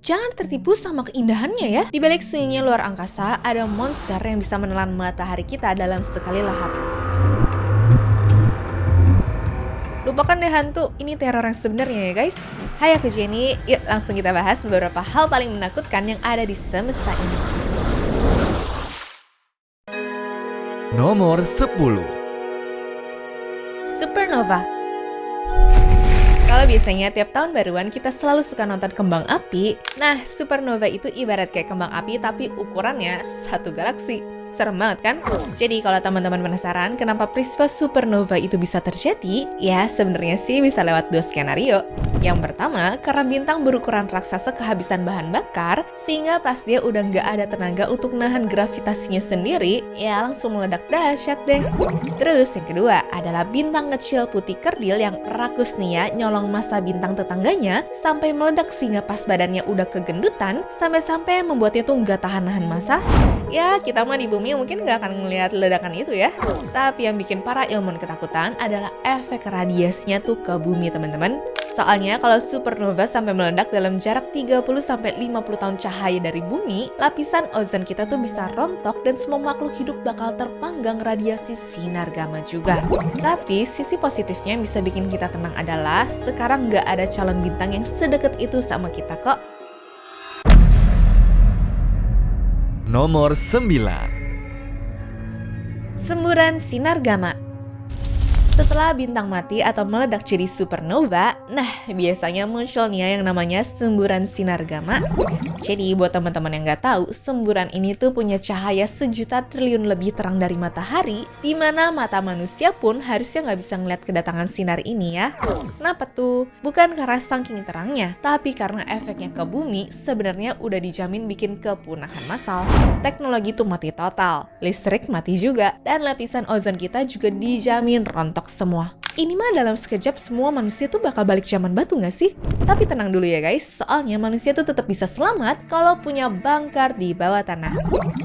jangan tertipu sama keindahannya ya. Di balik sunyinya luar angkasa, ada monster yang bisa menelan matahari kita dalam sekali lahap. Lupakan deh hantu, ini teror yang sebenarnya ya guys. Hai, aku Jenny, yuk langsung kita bahas beberapa hal paling menakutkan yang ada di semesta ini. Nomor 10. Supernova. Kalau biasanya tiap tahun baruan kita selalu suka nonton kembang api. Nah, supernova itu ibarat kayak kembang api tapi ukurannya satu galaksi. Serem banget kan? Jadi kalau teman-teman penasaran kenapa peristiwa supernova itu bisa terjadi, ya sebenarnya sih bisa lewat dua skenario. Yang pertama, karena bintang berukuran raksasa kehabisan bahan bakar, sehingga pas dia udah nggak ada tenaga untuk nahan gravitasinya sendiri, ya langsung meledak dahsyat deh. Terus yang kedua adalah bintang kecil putih kerdil yang rakus nih ya, nyolong massa bintang tetangganya sampai meledak sehingga pas badannya udah kegendutan, sampai-sampai membuatnya tuh nggak tahan-nahan massa. Ya, kita mah di bumi mungkin nggak akan ngelihat ledakan itu ya. Tapi yang bikin para ilmuwan ketakutan adalah efek radiasinya tuh ke bumi teman-teman. Soalnya kalau supernova sampai meledak dalam jarak 30-50 tahun cahaya dari bumi, lapisan ozon kita tuh bisa rontok dan semua makhluk hidup bakal terpanggang radiasi sinar gamma juga. Tapi sisi positifnya yang bisa bikin kita tenang adalah sekarang nggak ada calon bintang yang sedekat itu sama kita kok. Nomor 9. Semburan sinar gamma. Setelah bintang mati atau meledak jadi supernova, nah biasanya muncul nih yang namanya semburan sinar gamma. Jadi buat teman-teman yang nggak tahu, semburan ini tuh punya cahaya 1.000.000 triliun lebih terang dari matahari, di mana mata manusia pun harusnya nggak bisa ngeliat kedatangan sinar ini ya. Kenapa tuh? Bukan karena saking terangnya, tapi karena efeknya ke bumi sebenarnya udah dijamin bikin kepunahan massal. Teknologi tuh mati total, listrik mati juga, dan lapisan ozon kita juga dijamin rontok semua. Ini mah dalam sekejap semua manusia tuh bakal balik zaman batu gak sih? Tapi tenang dulu ya guys, soalnya manusia tuh tetap bisa selamat kalau punya bunker di bawah tanah.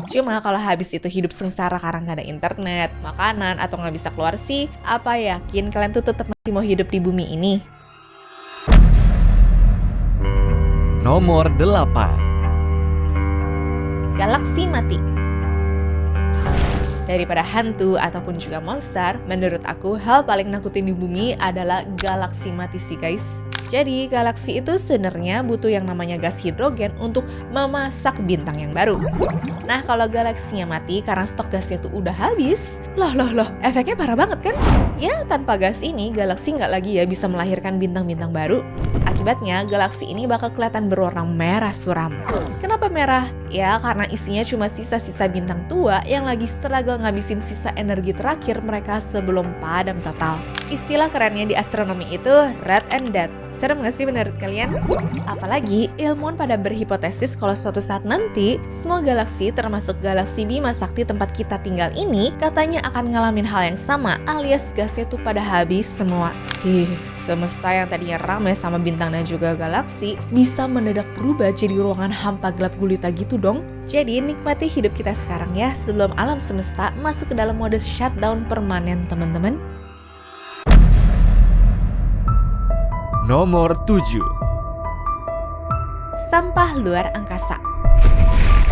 Cuma kalau habis itu hidup sengsara karena gak ada internet, makanan, atau gak bisa keluar sih, apa yakin kalian tuh tetap masih mau hidup di bumi ini? Nomor 8. Galaksi mati. Daripada hantu ataupun juga monster, menurut aku hal paling nakutin di bumi adalah galaksi mati sih guys. Jadi galaksi itu sebenarnya butuh yang namanya gas hidrogen untuk memasak bintang yang baru. Nah kalau galaksinya mati karena stok gasnya tuh udah habis, loh, efeknya parah banget kan? Ya tanpa gas ini galaksi nggak lagi ya bisa melahirkan bintang-bintang baru. Akibatnya galaksi ini bakal kelihatan berwarna merah suram. Kenapa merah? Ya karena isinya cuma sisa-sisa bintang tua yang lagi struggle ngabisin sisa energi terakhir mereka sebelum padam total. Istilah kerennya di astronomi itu red and dead. Serem gak sih menurut kalian? Apalagi ilmuwan pada berhipotesis kalau suatu saat nanti semua galaksi termasuk galaksi Bima Sakti tempat kita tinggal ini katanya akan ngalamin hal yang sama alias gasnya tuh pada habis semua. Semesta yang tadinya ramai sama bintang dan juga galaksi bisa mendadak berubah jadi ruangan hampa gelap gulita gitu dong. Jadi nikmati hidup kita sekarang ya sebelum alam semesta masuk ke dalam mode shutdown permanen teman-teman. Nomor 7. Sampah luar angkasa.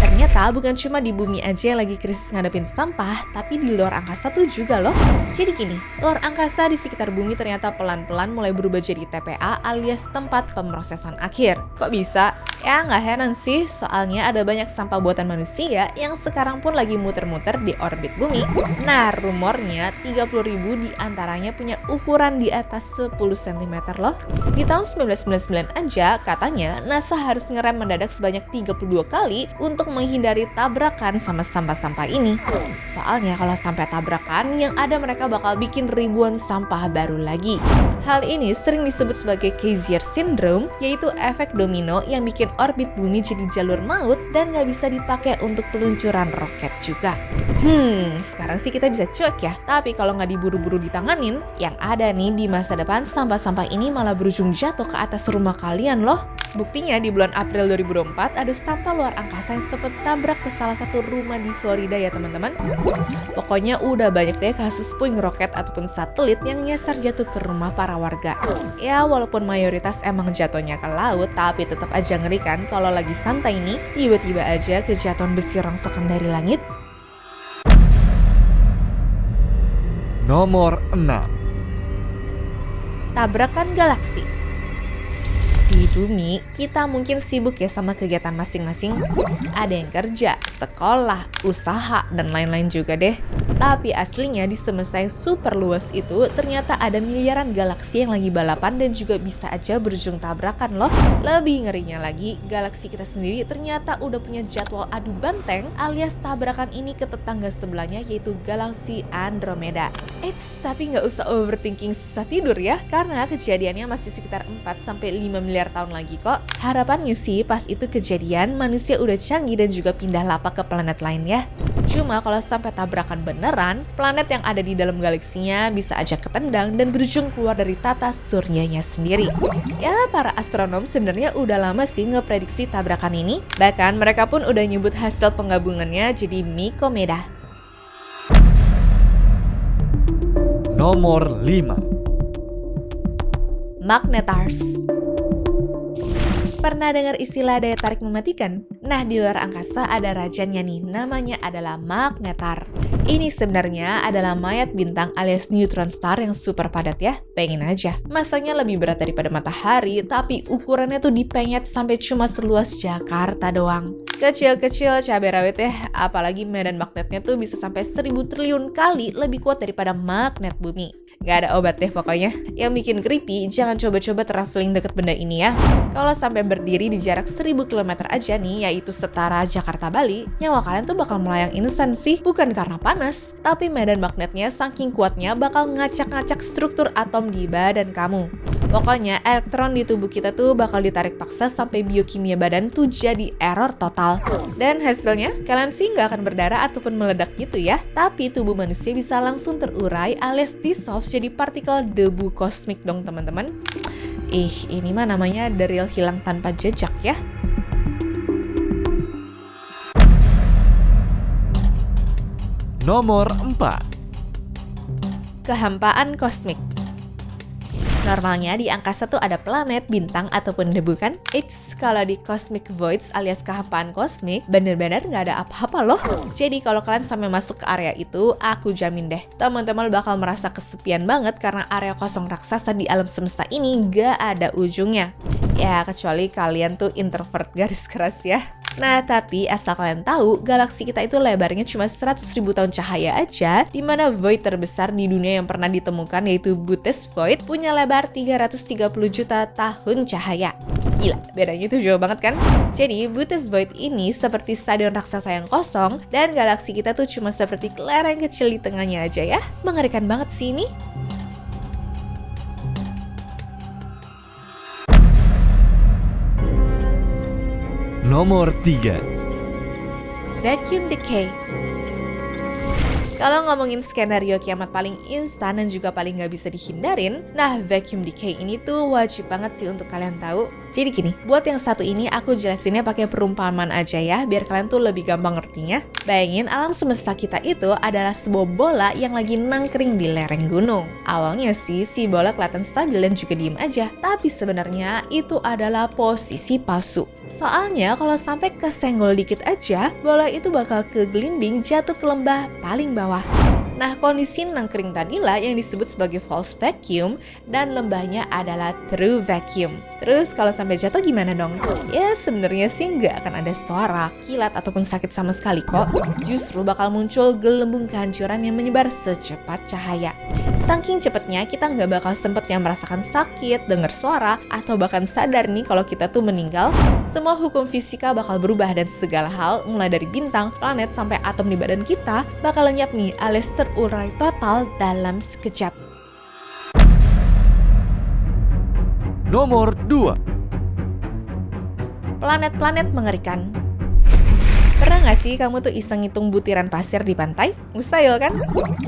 Ternyata bukan cuma di bumi aja yang lagi krisis ngadepin sampah, tapi di luar angkasa tuh juga loh. Jadi gini, luar angkasa di sekitar bumi ternyata pelan-pelan mulai berubah jadi TPA alias tempat pemrosesan akhir. Kok bisa? Ya nggak heran sih, soalnya ada banyak sampah buatan manusia yang sekarang pun lagi muter-muter di orbit bumi. Nah, rumornya 30.000 diantaranya punya ukuran di atas 10 cm loh. Di tahun 1999 aja, katanya NASA harus ngerem mendadak sebanyak 32 kali untuk menghindari tabrakan sama sampah-sampah ini. Soalnya kalau sampai tabrakan, yang ada mereka bakal bikin ribuan sampah baru lagi. Hal ini sering disebut sebagai Kaiser Syndrome, yaitu efek domino yang bikin orbit bumi jadi jalur maut dan nggak bisa dipakai untuk peluncuran roket juga. Sekarang sih kita bisa cuek ya, tapi kalau nggak diburu-buru ditanganin, yang ada nih di masa depan sampah-sampah ini malah berujung jatuh ke atas rumah kalian loh. Buktinya di bulan April 2024 ada sampah luar angkasa yang sempat tabrak ke salah satu rumah di Florida ya teman-teman. Pokoknya udah banyak deh kasus puing roket ataupun satelit yang nyasar jatuh ke rumah para para warga. Ya walaupun mayoritas emang jatuhnya ke laut, tapi tetap aja ngeri kan kalau lagi santai nih, tiba-tiba aja kejatuhan besi rongsokan dari langit. Nomor 6. Tabrakan galaksi. Di bumi, kita mungkin sibuk ya sama kegiatan masing-masing. Ada yang kerja, sekolah, usaha, dan lain-lain juga deh. Tapi aslinya di semesta yang super luas itu ternyata ada miliaran galaksi yang lagi balapan dan juga bisa aja berujung tabrakan loh. Lebih ngerinya lagi, galaksi kita sendiri ternyata udah punya jadwal adu banteng alias tabrakan ini ke tetangga sebelahnya yaitu galaksi Andromeda. Tapi nggak usah overthinking susah tidur ya, karena kejadiannya masih sekitar 4-5 miliar tahun lagi kok. Harapannya sih pas itu kejadian manusia udah canggih dan juga pindah lapak ke planet lain ya. Cuma kalau sampai tabrakan beneran, planet yang ada di dalam galaksinya bisa aja ketendang dan berujung keluar dari tata suryanya sendiri. Ya para astronom sebenarnya udah lama sih ngeprediksi tabrakan ini. Bahkan mereka pun udah nyebut hasil penggabungannya jadi Mycomeda. Nomor 5. Magnetars. Pernah dengar istilah daya tarik mematikan? Nah, di luar angkasa ada rajanya nih, namanya adalah magnetar. Ini sebenarnya adalah mayat bintang alias neutron star yang super padat ya. Bayangin aja, masanya lebih berat daripada matahari, tapi ukurannya tuh dipenyet sampai cuma seluas Jakarta doang. Kecil-kecil cabai rawit ya, apalagi medan magnetnya tuh bisa sampai 1000 triliun kali lebih kuat daripada magnet bumi. Gak ada obat deh pokoknya. Yang bikin creepy, jangan coba-coba traveling deket benda ini ya. Kalau sampai berdiri di jarak 1000 km aja nih, yaitu setara Jakarta-Bali, nyawa kalian tuh bakal melayang instan sih, bukan karena panas, tapi medan magnetnya saking kuatnya bakal ngacak-ngacak struktur atom di badan kamu. Pokoknya elektron di tubuh kita tuh bakal ditarik paksa sampai biokimia badan tuh jadi error total. Dan hasilnya, kalian sih nggak akan berdarah ataupun meledak gitu ya, tapi tubuh manusia bisa langsung terurai alias dissolve jadi partikel debu kosmik dong teman-teman. Ini mah namanya the real hilang tanpa jejak ya. Nomor 4. Kehampaan kosmik. Normalnya di angkasa tuh ada planet, bintang, ataupun debu kan? Kalau di cosmic voids alias kehampaan kosmik, bener-bener nggak ada apa-apa loh. Jadi kalau kalian sampai masuk ke area itu, aku jamin deh, teman-teman bakal merasa kesepian banget karena area kosong raksasa di alam semesta ini nggak ada ujungnya. Ya, kecuali kalian tuh introvert garis keras ya. Nah, tapi asal kalian tahu, galaksi kita itu lebarnya cuma 100.000 tahun cahaya aja, di mana void terbesar di dunia yang pernah ditemukan yaitu Bootes Void punya lebar 330 juta tahun cahaya. Gila, bedanya itu jauh banget kan? Jadi, Bootes Void ini seperti stadion raksasa yang kosong, dan galaksi kita tuh cuma seperti kelereng kecil di tengahnya aja ya. Mengerikan banget sih ini. Nomor 3. Vacuum decay. Kalau ngomongin skenario kiamat paling instan dan juga paling nggak bisa dihindarin, nah vacuum decay ini tuh wajib banget sih untuk kalian tahu. Jadi gini, buat yang satu ini aku jelasinnya pakai perumpamaan aja ya, biar kalian tuh lebih gampang ngertinya. Bayangin alam semesta kita itu adalah sebuah bola yang lagi nangkring di lereng gunung. Awalnya sih si bola kelihatan stabil dan juga diem aja, tapi sebenarnya itu adalah posisi palsu. Soalnya kalau sampai kesenggol dikit aja, bola itu bakal kegelinding jatuh ke lembah paling bawah. Nah, kondisi nangkring tadilah yang disebut sebagai false vacuum dan lembahnya adalah true vacuum. Terus kalau sampai jatuh gimana dong? Ya sebenarnya sih nggak akan ada suara, kilat ataupun sakit sama sekali kok. Justru bakal muncul gelembung kehancuran yang menyebar secepat cahaya. Saking cepatnya kita nggak bakal sempet yang merasakan sakit, dengar suara, atau bahkan sadar nih kalau kita tuh meninggal. Semua hukum fisika bakal berubah dan segala hal, mulai dari bintang, planet, sampai atom di badan kita bakal lenyap nih alias terurai total dalam sekejap. Nomor 2. Planet-planet mengerikan. Pernah gak sih kamu tuh iseng ngitung butiran pasir di pantai? Mustahil kan?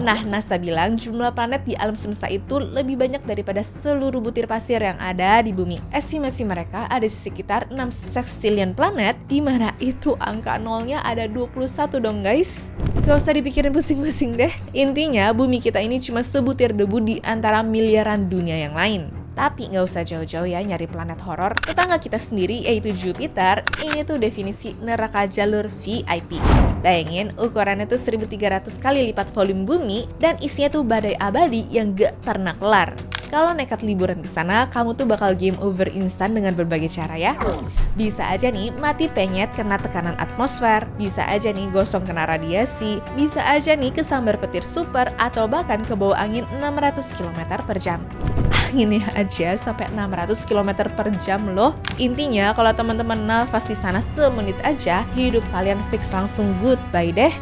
Nah, NASA bilang jumlah planet di alam semesta itu lebih banyak daripada seluruh butir pasir yang ada di bumi. Estimasi mereka ada sekitar 6 sextillion planet, di mana itu angka nolnya ada 21 dong guys. Gak usah dipikirin pusing-pusing deh. Intinya bumi kita ini cuma sebutir debu di antara miliaran dunia yang lain. Tapi nggak usah jauh-jauh ya nyari planet horor. Tetangga kita sendiri yaitu Jupiter, ini tuh definisi neraka jalur VIP. Bayangin ukurannya tuh 1300 kali lipat volume bumi dan isinya tuh badai abadi yang gak pernah kelar. Kalau nekat liburan ke sana, kamu tuh bakal game over instan dengan berbagai cara ya. Bisa aja nih mati penyet kena tekanan atmosfer, bisa aja nih gosong kena radiasi, bisa aja nih kesambar petir super atau bahkan ke bawah angin 600 km per jam. Anginnya aja sampai 600 km per jam loh. Intinya kalau teman-teman nafas di sana semenit aja, hidup kalian fix langsung goodbye deh.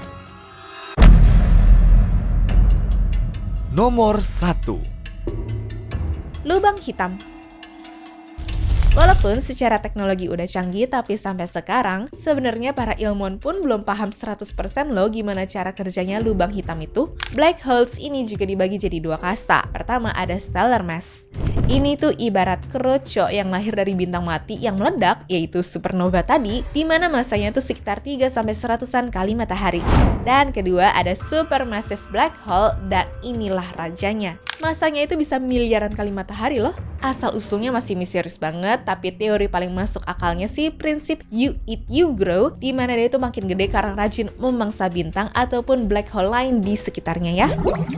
Nomor 1. Lubang hitam. Walaupun secara teknologi udah canggih, tapi sampai sekarang sebenarnya para ilmuwan pun belum paham 100% loh gimana cara kerjanya lubang hitam itu. Black holes ini juga dibagi jadi dua kasta. Pertama ada stellar mass. Ini tuh ibarat keroco yang lahir dari bintang mati yang meledak, yaitu supernova tadi, di mana masanya tuh sekitar 3-100an kali matahari. Dan kedua ada supermassive black hole, dan inilah rajanya. Masanya itu bisa miliaran kali matahari loh. Asal usulnya masih misterius banget, tapi teori paling masuk akalnya sih prinsip you eat you grow, di mana dia itu makin gede karena rajin memangsa bintang ataupun black hole lain di sekitarnya ya.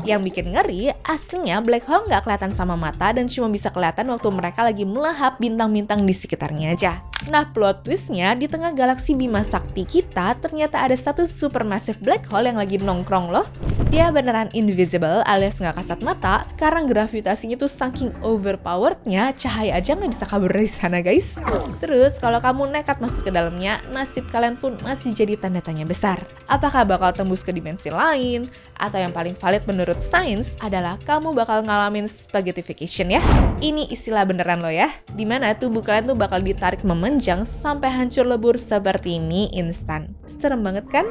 Yang bikin ngeri, aslinya black hole nggak kelihatan sama mata dan cuma bisa kelihatan waktu mereka lagi melahap bintang-bintang di sekitarnya aja. Nah, plot twistnya di tengah galaksi Bima Sakti kita ternyata ada satu supermassive black hole yang lagi nongkrong loh. Dia beneran invisible alias nggak kasat mata karena gravitasinya tuh saking overpowerednya cahaya aja nggak bisa kabur dari sana guys. Terus kalau kamu nekat masuk ke dalamnya, nasib kalian pun masih jadi tanda tanya besar. Apakah bakal tembus ke dimensi lain? Atau yang paling valid menurut sains adalah kamu bakal ngalamin spaghettification ya. Ini istilah beneran loh ya, dimana tubuh kalian tuh bakal ditarik memanjang sampai hancur lebur seperti mie instan. Serem banget kan?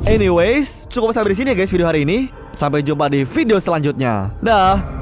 Anyways, cukup sampai di sini ya guys video hari ini. Sampai jumpa di video selanjutnya. Dah.